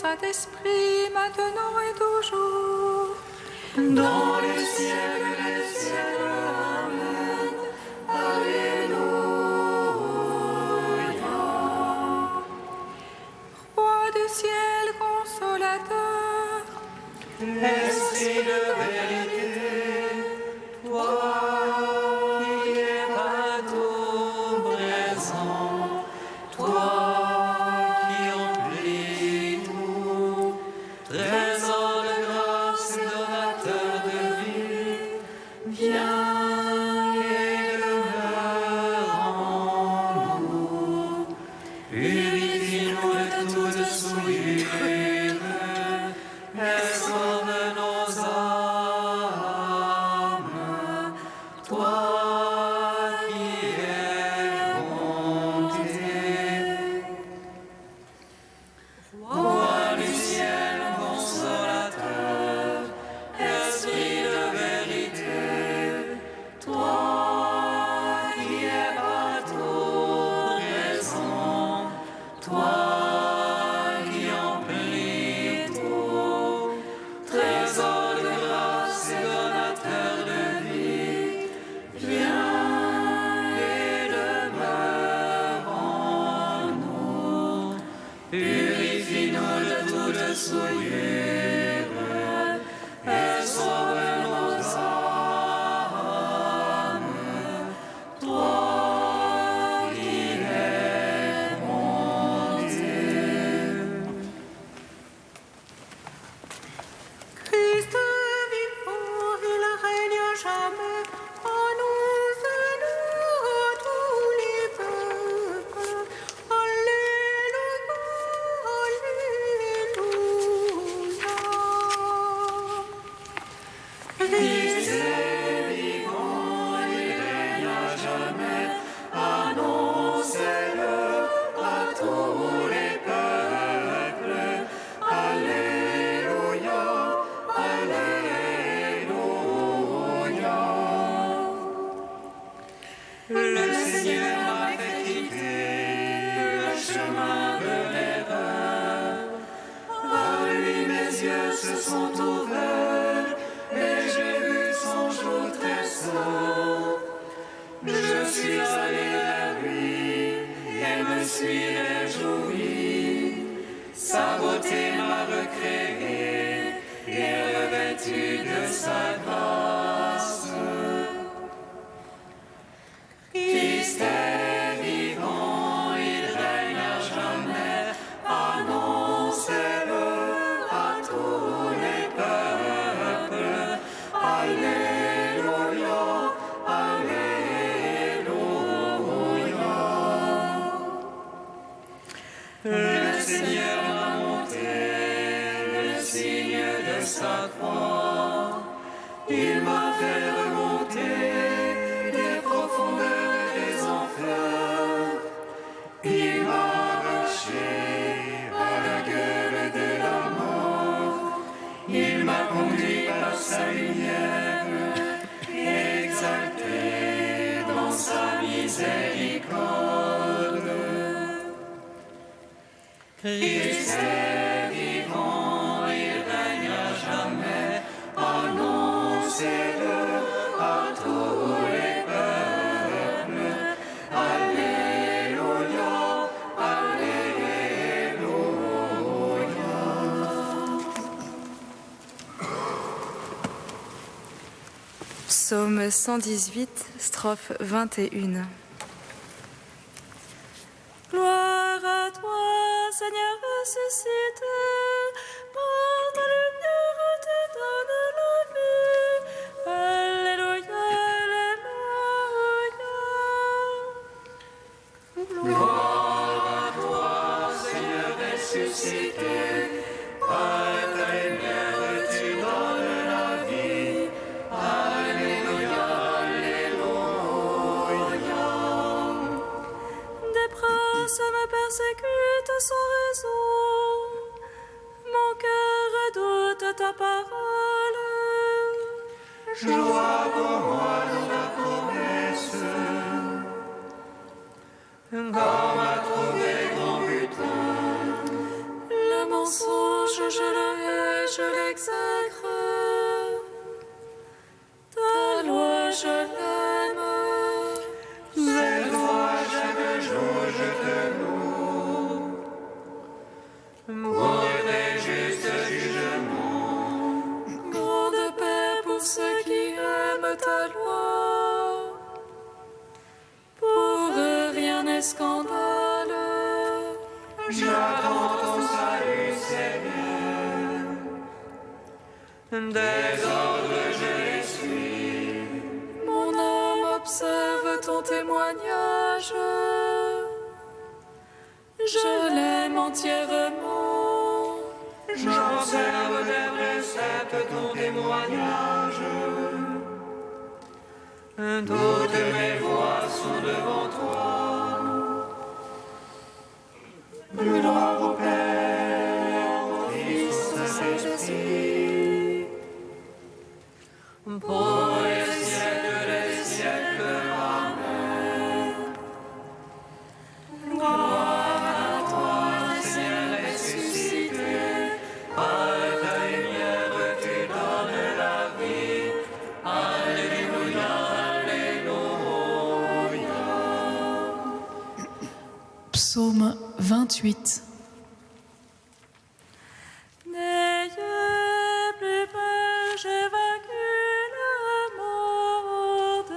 Saint-Esprit, maintenant et toujours, dans les siècles des siècles. Amen. Alléluia. Roi du ciel consolateur, Esprit de vérité, toi qui es partout présent, toi qui emplis tout, trésor de grâce et donateur de vie, viens et demeure en nous. Purifie-nous de toute souillure et sauve nos âmes, toi qui es bonté. Roi du ciel consolateur, Esprit de vérité, toi qui es partout présent, toi qui emplis tout, trésor de grâce et donateur de vie, viens et demeure en nous. Purifie-nous de toute souillure et sauve nos âmes, toi qui es bonté. Christ vivant, il règne à jamais, annonce-nous à tous les peuples. Alléluia, Alléluia. Christ est vivant, il règne à jamais, annoncez-le à tous les peuples. Alléluia, Alléluia. Le Seigneur m'a fait quitter le chemin de l'erreur. À lui mes yeux se sont ouverts et j'ai vu son jour très saint. Je suis allé vers lui et me suis réjoui. Sa beauté m'a recréé et revêtu de sa grâce. Christ est vivant, il règne à jamais, annoncez-le à tous les peuples. Alléluia, Alléluia. Le Seigneur m'a montré le signe de sa croix. Il m'a fait remonter des profondeurs des enfers. Il m'a arraché à la gueule de la mort. Il m'a conduit par sa lumière et exalté dans sa miséricorde. Christ est vivant, il règne à jamais, annoncez-le à tous les peuples. Alléluia, Alléluia. Psaume 118, strophe 21. Gloire à toi, Seigneur ressuscité, par ta lumière te donne la vie. Alléluia, Alléluia. Gloire à toi, Seigneur ressuscité, par ta lumière tu donnes la vie. Alléluia, Alléluia. Des princes me persécutent sans raison, mon cœur doute ta parole. Joie pour moi dans ta promesse, quand m'a trouvé grand butin. Le mensonge exècre. Ta loi, je l'aime. Cette fois, chaque jour, je te loue. Pour tes justes jugements. Grande paix pour ceux qui aiment ta loi. Pour eux, rien n'est scandale. J'attends ton salut, Seigneur. Des ordres, je les suis. Mon âme observe ton témoignage. Je l'aime entièrement. J'observe tes préceptes, ton témoignage. Toutes mes voies sont devant toi. Gloire au Père, au Fils, au Saint-Esprit. Pour les siècles des siècles. Amen. Gloire à toi, Seigneur ressuscité. Par ta lumière, tu donnes la vie. Alléluia, Alléluia. Psaume 28. N'ayez plus peur, j'ai vaincu le monde.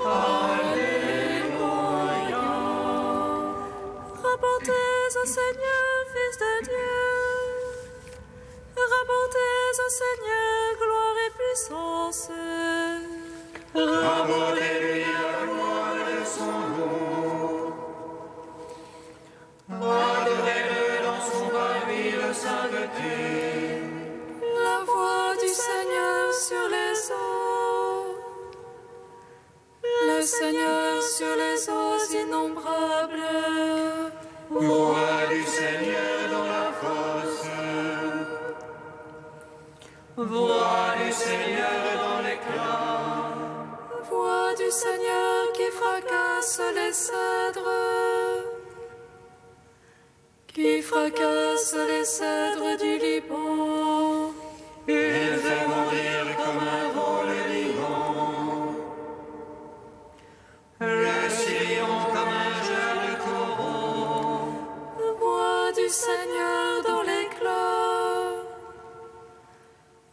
Alléluia. Rapportez au Seigneur, Fils de Dieu. Rapportez au Seigneur gloire et puissance. Rapportez-lui la gloire de son nom. Adorez-le dans son parvis de sainteté. La voix du Seigneur sur les eaux. Le Seigneur sur les eaux innombrables. Voix du Seigneur dans la fosse. Voix du Seigneur dans l'éclat. Voix du Seigneur qui fracasse les cèdres. Qui fracasse les cèdres du Liban. Il fait mourir comme un veau le lion. Le sillon comme un jeune taureau. Voix du Seigneur dans l'éclat.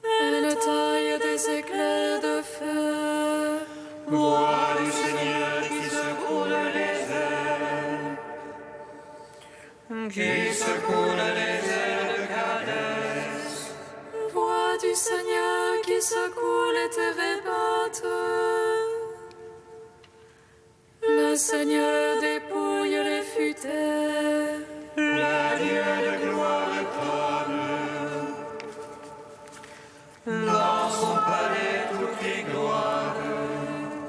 Elle taille des éclairs de feu. Voix du Seigneur qui secoue les ailes. Qui secoue les ailes de Cadès. Voix du Seigneur qui secoue les térébintes. Le Seigneur dépouille les futaies. Le Dieu de gloire trône. Dans son palais toutes les gloires.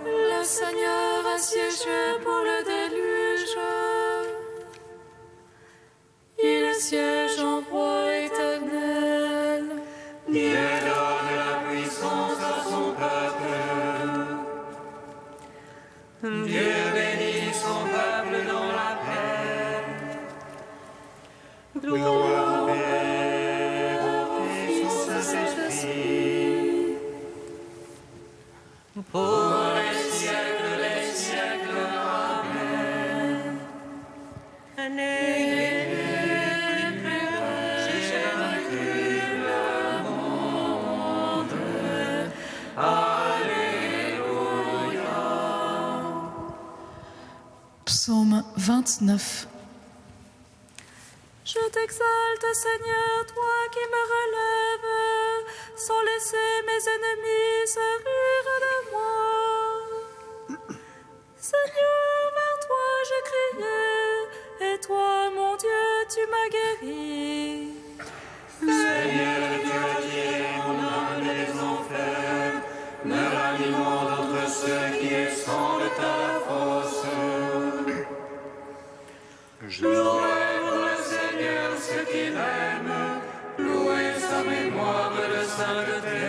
Le Seigneur a siégé pour le déluge. Il siège en roi éternel. Dieu donne la puissance à son peuple. Dieu bénit son peuple dans la paix. Gloire au Père, au Fils, au Saint-Esprit. Pour les siècles des siècles. Amen. N'ayez plus peur, j'ai vaincu le monde. Alléluia. Psaume 29. Je t'exalte, Seigneur, toi qui me relèves, sans laisser mes ennemis se rire de moi. Seigneur, vers toi je criais, et toi, mon Dieu, tu m'as guéri. Seigneur, tu as tiré mon âme des enfers, me ranimant d'entre ceux qui descendent à la fosse. Louez pour le Seigneur ceux qui l'aiment, louez sa mémoire de sainteté.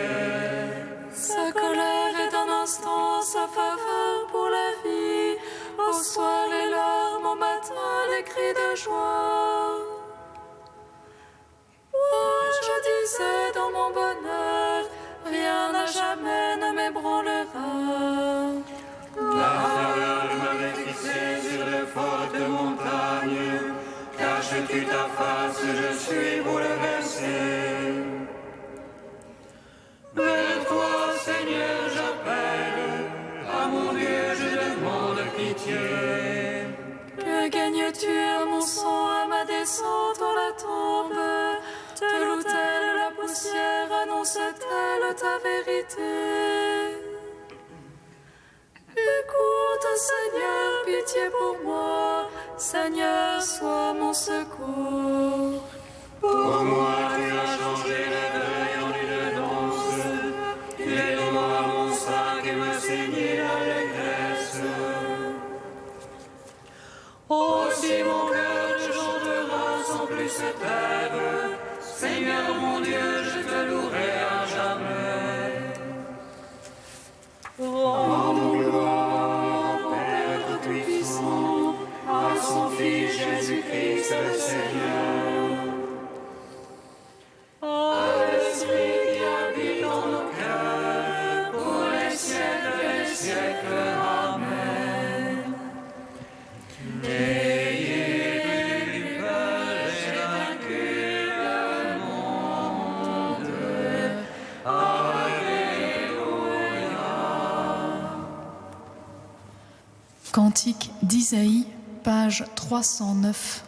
sa faveur pour la vie. Au soir les larmes, au matin les cris de joie. Moi je disais dans mon bonheur, rien à jamais ne m'ébranlera. La faveur m'avait fixé sur de fortes montagnes. Caches-tu ta face, je suis bouleversé. Vers toi, Seigneur, j'appelle. À mon Dieu, je demande pitié. Que gagnes-tu à mon sang, à ma descente dans la tombe? Telle ou telle la poussière annonce-t-elle ta vérité? Écoute, Seigneur, pitié pour moi. Seigneur, sois mon secours. Pour moi, tu as changé le deuil en une danse. Tu es loin mon sac et me saignais l'allégresse. Aussi mon cœur te chantera sans plus se taire. Seigneur mon Dieu, je te louerai à jamais. Rends gloire au Père Tout-Puissant, à son Fils Jésus-Christ le Seigneur. À l'Esprit qui habite en nos cœurs, pour les siècles et les siècles. Amen. Cantique d'Isaïe, page 309.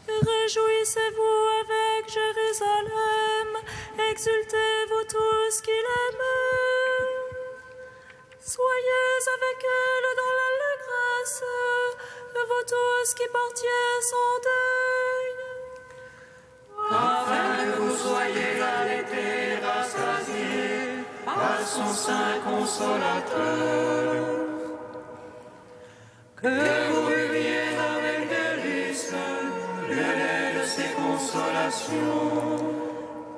Réjouissez-vous avec Jérusalem, exultez-vous tous qui l'aiment. Soyez avec elle dans l'allégresse, vous tous qui portiez son deuil. Afin que vous soyez allaités, rassasiés par son sein consolateur. Que vous buviez avec délice le lait de ses consolations.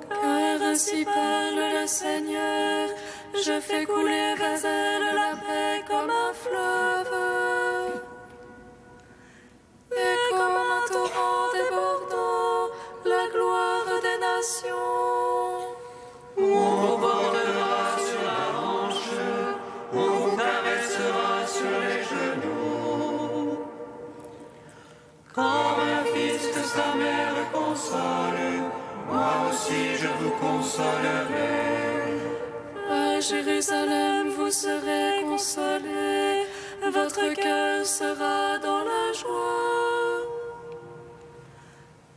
Car ainsi parle le Seigneur, je fais couler vers elle la paix comme un fleuve. Et comme un torrent débordant, la gloire des nations. On vous portera sur la hanche, on vous caressera sur les genoux. Comme un fils que sa mère console, moi aussi je vous consolerai. À Jérusalem, vous serez consolés, votre cœur sera dans la joie.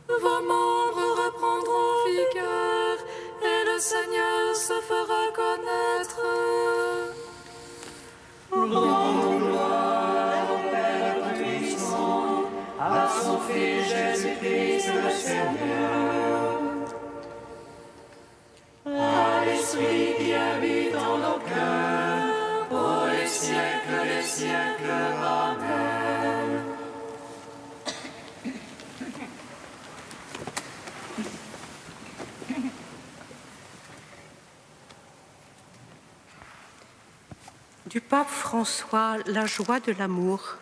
Vos membres reprendront vigueur, et le Seigneur se fera connaître. Rendons gloire au Père Tout-Puissant, à son Fils Jésus-Christ le Seigneur. À l'Esprit qui habite en nos cœurs, pour les siècles des siècles. Amen. Du pape François, la joie de l'amour.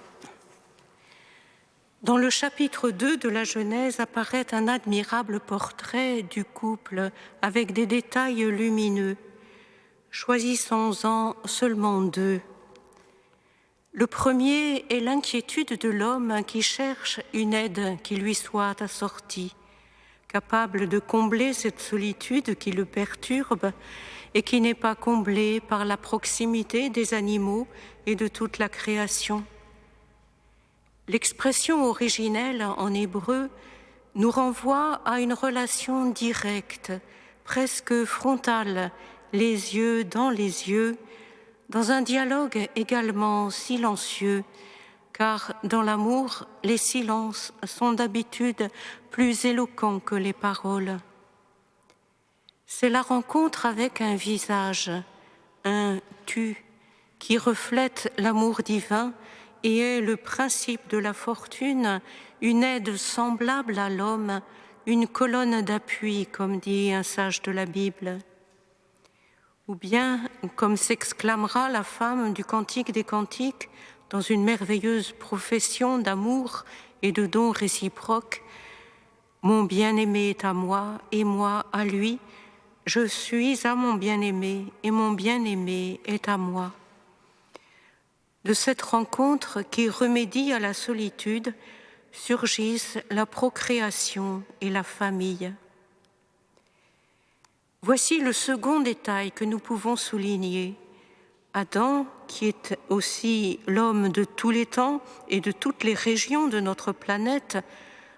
Dans le chapitre 2 de la Genèse apparaît un admirable portrait du couple avec des détails lumineux. Choisissons-en seulement deux. Le premier est l'inquiétude de l'homme qui cherche une aide qui lui soit assortie, capable de combler cette solitude qui le perturbe et qui n'est pas comblée par la proximité des animaux et de toute la création. L'expression originelle en hébreu nous renvoie à une relation directe, presque frontale, les yeux, dans un dialogue également silencieux, car dans l'amour, les silences sont d'habitude plus éloquents que les paroles. C'est la rencontre avec un visage, un « tu », qui reflète l'amour divin et est le principe de la fortune, une aide semblable à l'homme, une colonne d'appui, comme dit un sage de la Bible. Ou bien, comme s'exclamera la femme du Cantique des Cantiques dans une merveilleuse profession d'amour et de dons réciproques, « Mon bien-aimé est à moi et moi à lui, je suis à mon bien-aimé et mon bien-aimé est à moi. » De cette rencontre qui remédie à la solitude surgissent la procréation et la famille. Voici le second détail que nous pouvons souligner. Adam, qui est aussi l'homme de tous les temps et de toutes les régions de notre planète,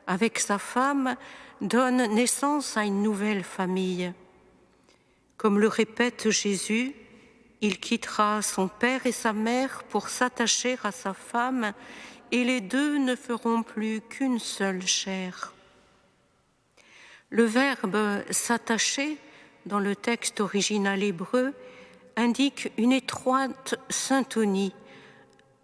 avec sa femme, donne naissance à une nouvelle famille. Comme le répète Jésus, il quittera son père et sa mère pour s'attacher à sa femme, et les deux ne feront plus qu'une seule chair. Le verbe « s'attacher » dans le texte original hébreu indique une étroite syntonie,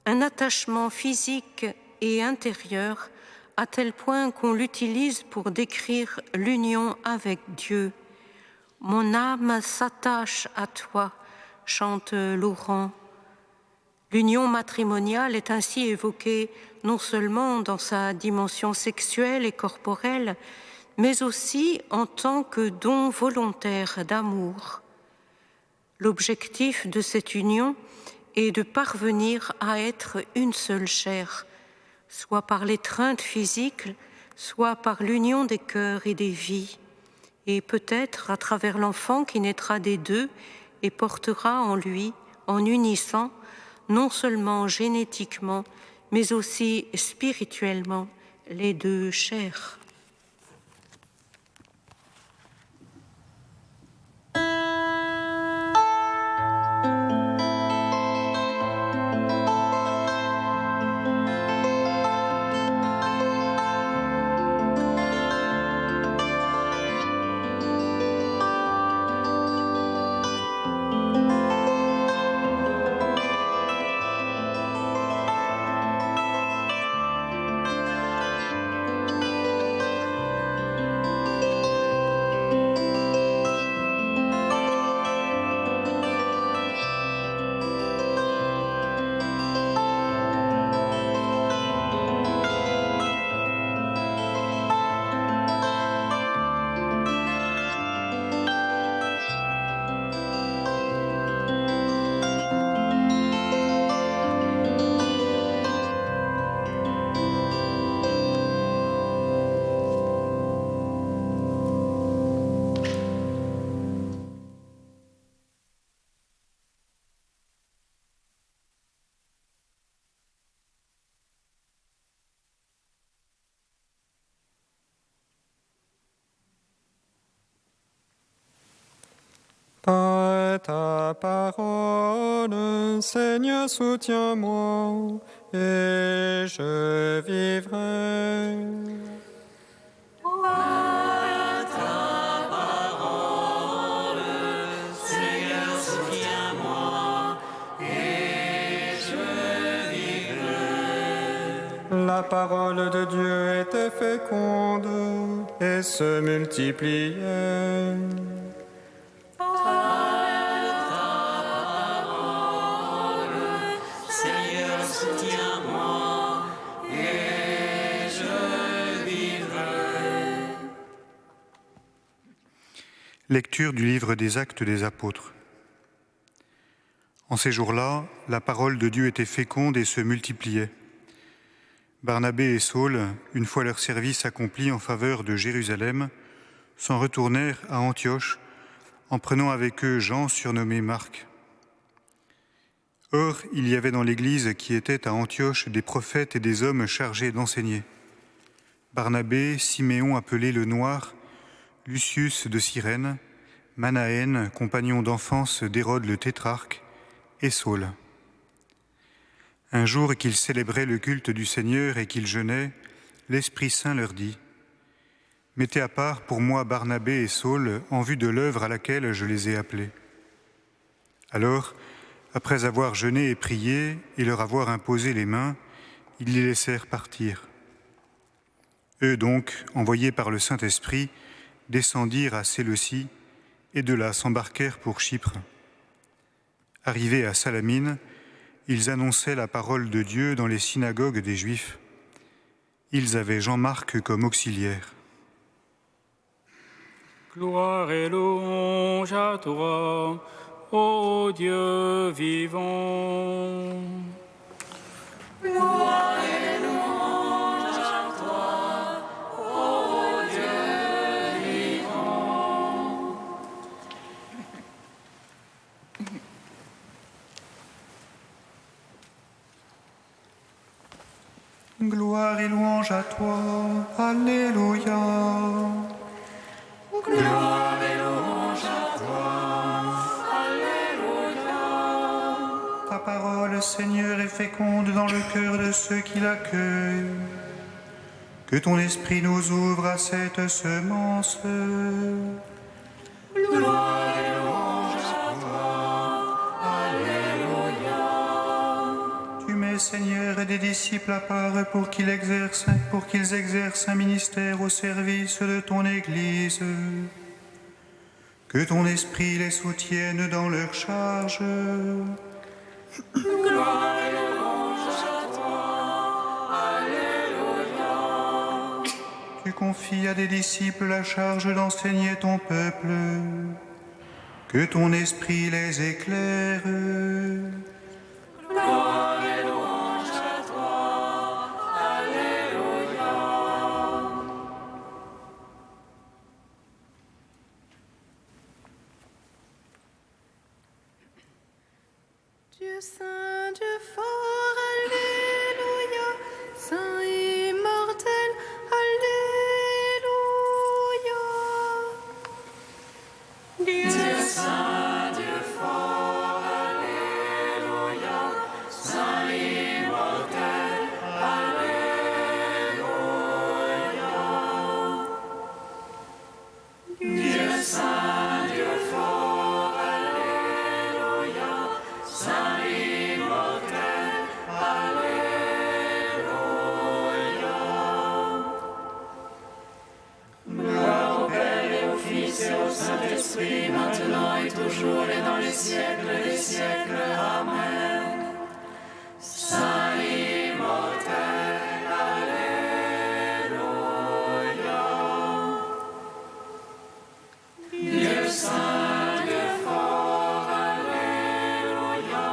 un attachement physique et intérieur à tel point qu'on l'utilise pour décrire l'union avec Dieu. « Mon âme s'attache à toi », chante Laurent. L'union matrimoniale est ainsi évoquée non seulement dans sa dimension sexuelle et corporelle, mais aussi en tant que don volontaire d'amour. L'objectif de cette union est de parvenir à être une seule chair, soit par l'étreinte physique, soit par l'union des cœurs et des vies, et peut-être à travers l'enfant qui naîtra des deux et portera en lui, en unissant, non seulement génétiquement, mais aussi spirituellement, les deux chairs. Par ta parole, Seigneur, soutiens-moi, et je vivrai. Par ta parole, Seigneur, soutiens-moi, et je vivrai. La parole de Dieu était féconde et se multipliait. Lecture du livre des Actes des Apôtres. En ces jours-là, la parole de Dieu était féconde et se multipliait. Barnabé et Saul, une fois leur service accompli en faveur de Jérusalem, s'en retournèrent à Antioche, en prenant avec eux Jean surnommé Marc. Or, il y avait dans l'Église qui était à Antioche des prophètes et des hommes chargés d'enseigner. Barnabé, Siméon appelé le Noir, Lucius de Cyrène, Manaën, compagnon d'enfance d'Hérode le tétrarque, et Saul. Un jour qu'ils célébraient le culte du Seigneur et qu'ils jeûnaient, l'Esprit Saint leur dit : « Mettez à part pour moi Barnabé et Saul en vue de l'œuvre à laquelle je les ai appelés. » Alors, après avoir jeûné et prié et leur avoir imposé les mains, ils les laissèrent partir. Eux donc, envoyés par le Saint-Esprit, descendirent à Séleucie et de là s'embarquèrent pour Chypre. Arrivés à Salamine, ils annonçaient la parole de Dieu dans les synagogues des Juifs. Ils avaient Jean-Marc comme auxiliaire. Gloire et louange à toi, ô Dieu vivant. Gloire et louange à toi, ô Dieu vivant. Gloire et louange à toi, Alléluia. Gloire et louange à toi, Alléluia. Ta parole, Seigneur, est féconde dans le cœur de ceux qui l'accueillent. Que ton esprit nous ouvre à cette semence. Gloire et louange à toi, Alléluia. Tu mets, Seigneur, des disciples à part pour qu'ils exercent un ministère au service de ton Église. Que ton esprit les soutienne dans leur charge. Gloire et louange à toi, Alléluia. Tu confies à des disciples la charge d'enseigner ton peuple. Que ton esprit les éclaire. Gloire et louange à toi, Alléluia. Dieu saint, Dieu fort, Alléluia. Saint immortel, Alléluia. Dieu saint, Dieu fort, Alléluia. Saint immortel, Alléluia. Dieu saint, Dieu fort, Alléluia. Saint immortel, Alléluia. Gloire au Père et au Fils et au Saint-Esprit, maintenant et toujours et dans les siècles des siècles. Amen. Saint immortel, Alléluia. Dieu saint, Dieu fort, Alléluia.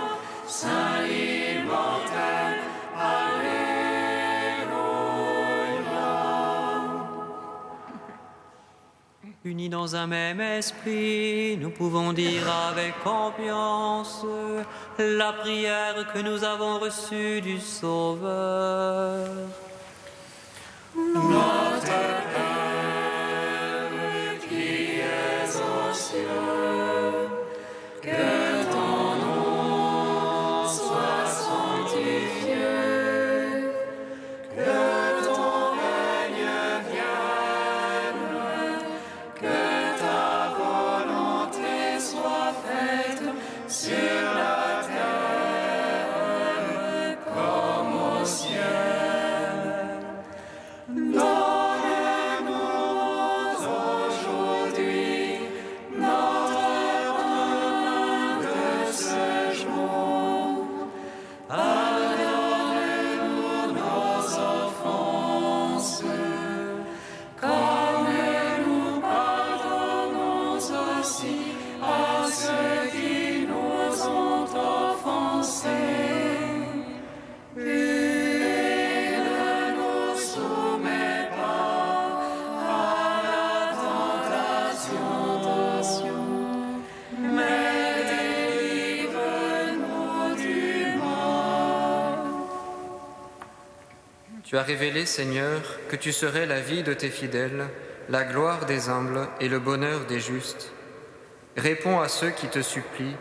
Saint immortel, Alléluia. Unis dans un même esprit, nous pouvons dire avec confiance la prière que nous avons reçue du Sauveur. Notre Père qui es aux cieux, que ton nom soit sanctifié, que ton règne vienne, que ta volonté soit faite sur la terre comme au ciel. Donne-nous aujourd'hui notre pain de ce jour. Pardonne-nous nos offenses, comme nous pardonnons aussi à ceux qui nous ont offensés. Et ne nous soumets pas à la tentation, mais délivre-nous du mal. Tu as révélé, Seigneur, que tu serais la vie de tes fidèles, la gloire des humbles et le bonheur des justes. Réponds à ceux qui te supplient.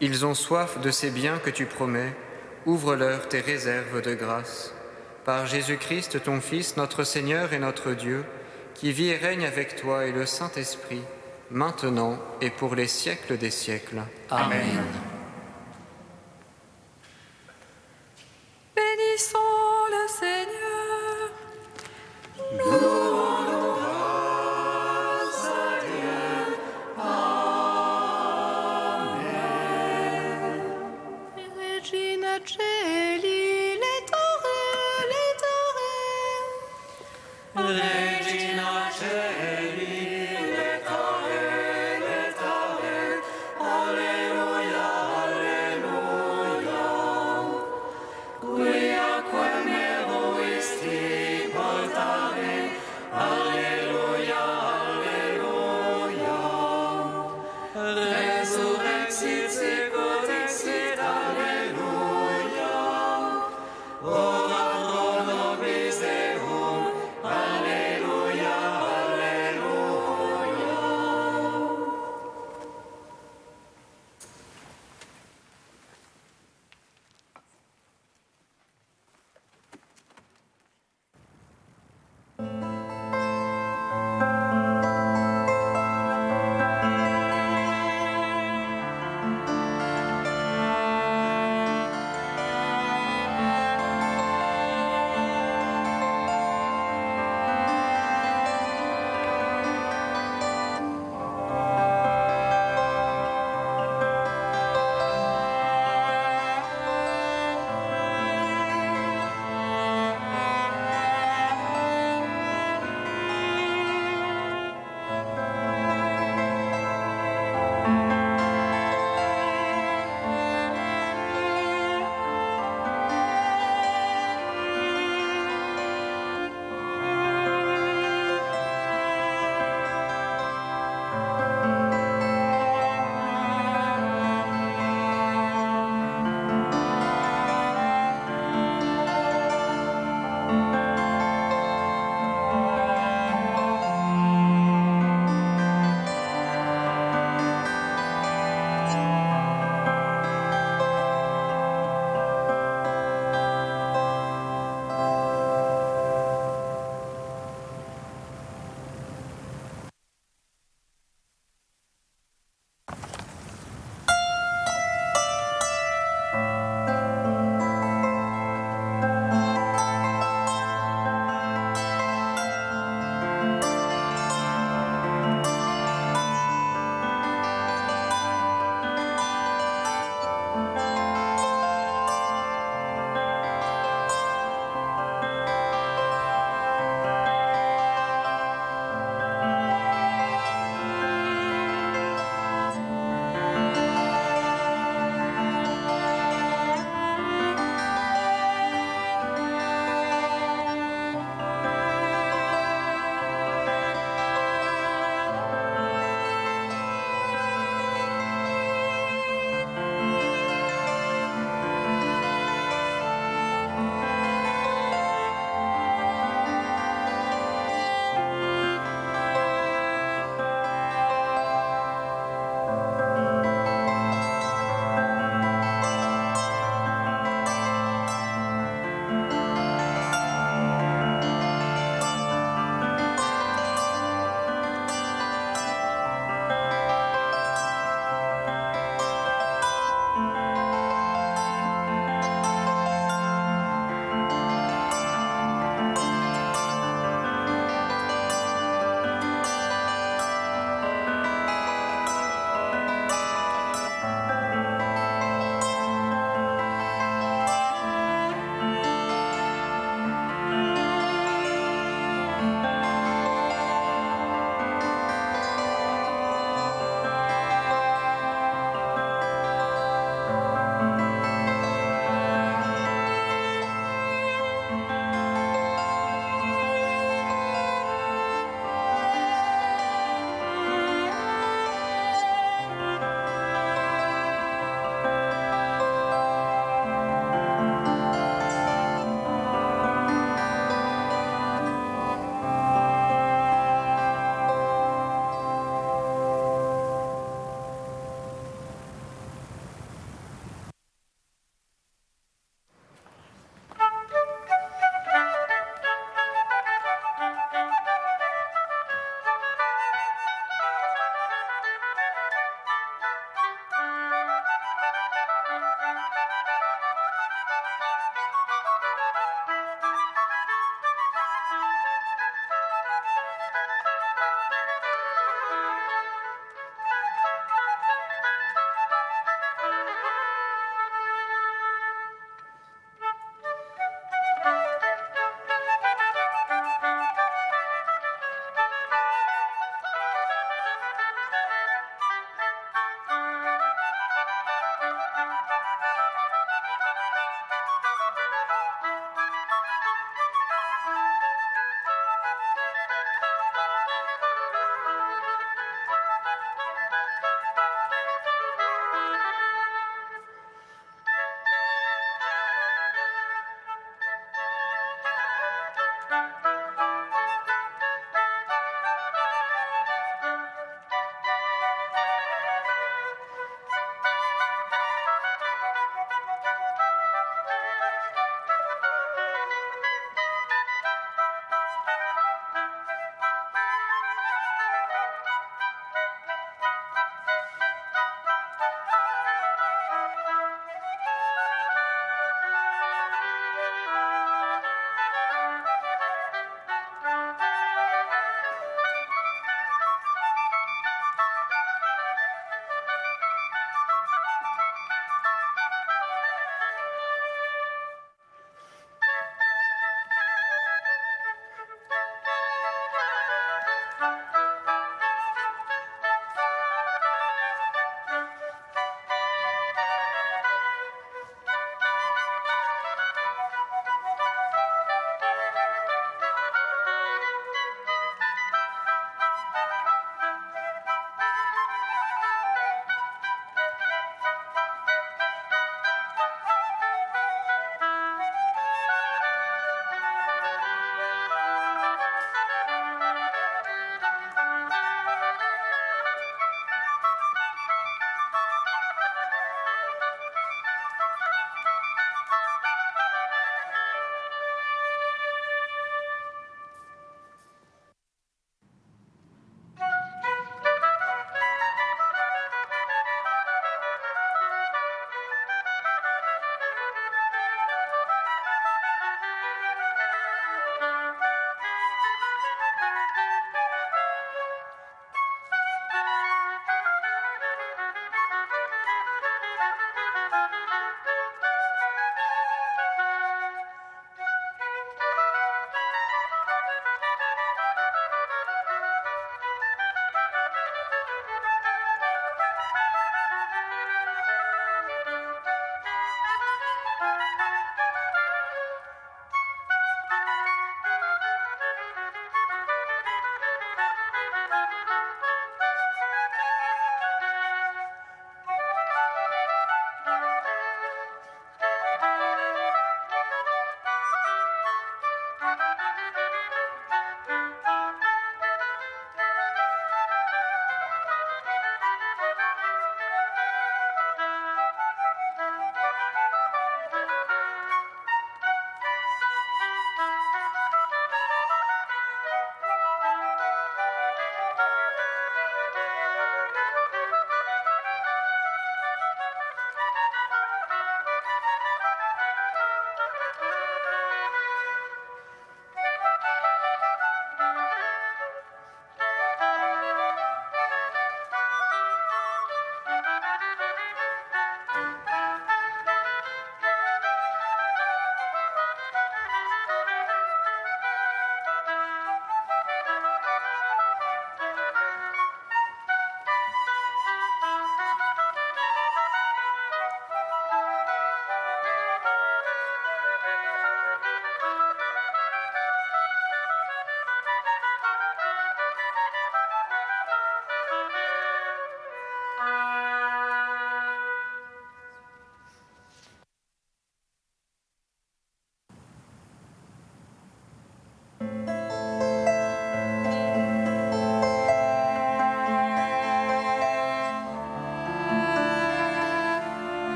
Ils ont soif de ces biens que tu promets. Ouvre-leur tes réserves de grâce. Par Jésus-Christ, ton Fils, notre Seigneur et notre Dieu, qui vit et règne avec toi et le Saint-Esprit, maintenant et pour les siècles des siècles. Amen. Bénissons le Seigneur. Louons grâce à Dieu. Amen. notre Jésus.